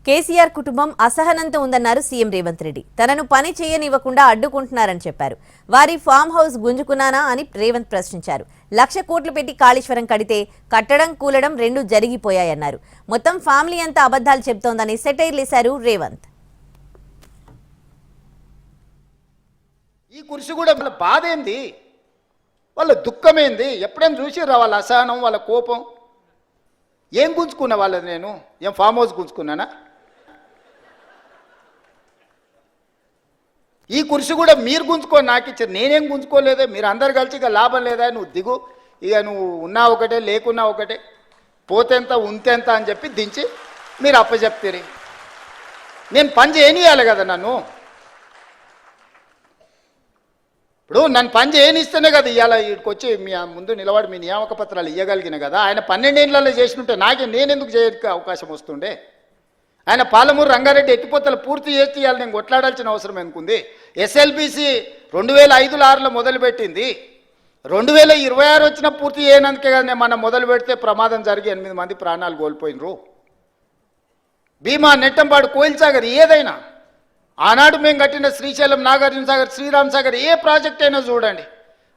కేసీఆర్ కుటుంబం అసహనంతో ఉందన్నారు సీఎం రేవంత్ రెడ్డి. తనను పని చేయనివ్వకుండా అడ్డుకుంటున్నారని చెప్పారు. వారి ఫామ్ హౌస్ గుంజుకున్నానా అని రేవంత్ ప్రశ్నించారు. 1,00,000 కోట్లు పెట్టి కాళేశ్వరం కడితే కట్టడం కూలడం రెండు జరిగిపోయాయన్నారు. మొత్తం ఫ్యామిలీ అంతా అబద్ధాలు చెప్తోందని సెటైర్లేశారు రేవంత్. ఈ కుర్చీ కూడా వాళ్ళ బాధ ఏంది, వాళ్ళ దుఃఖమేంది, ఎప్పుడైనా చూసిర్రా వాళ్ళ అసహనం, వాళ్ళ కోపం? ఏం గుంజుకున్నా వాళ్ళది? నేను ఏం ఫామ్ హౌస్ గుంజుకున్నానా? ఈ కుర్చీ కూడా మీరు గుంజుకొని నాకు ఇచ్చారు, నేనేం గుంజుకోలేదే. మీరు అందరు కలిసి ఇక లాభం లేదా, నువ్వు దిగు, ఇక నువ్వు ఉన్నా ఒకటే లేకున్నా ఒకటే, పోతేంత ఉంతేంత అని చెప్పి దించి మీరు అప్పచెప్తారు. నేను పని చేయనియాలి కదా నన్ను. ఇప్పుడు నన్ను పని చేయనిస్తేనే కదా ఇవాళ వీడికి వచ్చి మీ ముందు నిలబడి మీ నియామక పత్రాలు ఇవ్వగలిగిన కదా. ఆయన 12 ఏళ్లలో చేసినట్టే నేనెందుకు చేయడానికి అవకాశం వస్తుండే? ఆయన పాలమూరు రంగారెడ్డి ఎత్తిపోతలు పూర్తి చేసి ఇవాళ నేను కొట్లాడాల్సిన అవసరం ఎందుకుంది? ఎస్ఎల్బిసి 2005-6లో మొదలుపెట్టింది, 2026 వచ్చినా పూర్తి చేయనందుకే కదా. నేను మనం మొదలు పెడితే ప్రమాదం జరిగి 8 మంది ప్రాణాలు కోల్పోయినరు. భీమా, నెట్టంపాడు, కోయిల్ సాగర్ ఏదైనా, ఆనాడు మేము కట్టిన శ్రీశైలం, నాగార్జున సాగర్, శ్రీరామ్ సాగర్ ఏ ప్రాజెక్ట్ అయినా చూడండి,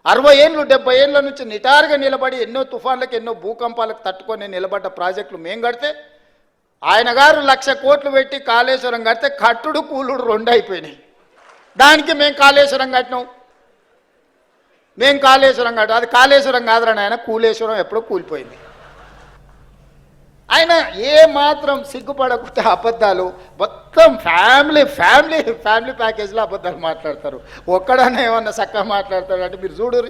60 ఏళ్ళు 70 ఏళ్ళ నుంచి నిటారుగా నిలబడి ఎన్నో తుఫాన్లకు ఎన్నో భూకంపాలకు తట్టుకొని నిలబడ్డ ప్రాజెక్టులు మేము కడితే, ఆయన గారు 1,00,000 కోట్లు పెట్టి కాళేశ్వరం కడితే కట్టుడు కూలుడు 2 అయిపోయినాయి. దానికి మేము కాళేశ్వరం కట్టినాం, మేము కాళేశ్వరం కట్టాం. అది కాళేశ్వరం కాదురని ఆయన కూలేశ్వరం ఎప్పుడో కూలిపోయింది. ఆయన ఏ మాత్రం సిగ్గుపడకుండా అబద్ధాలు, మొత్తం ఫ్యామిలీ ఫ్యామిలీ ఫ్యామిలీ ప్యాకేజ్లో అబద్ధాలు మాట్లాడతారు. ఒక్కడన్నా ఏమన్నా చక్కగా మాట్లాడతాడు అంటే మీరు చూడరు.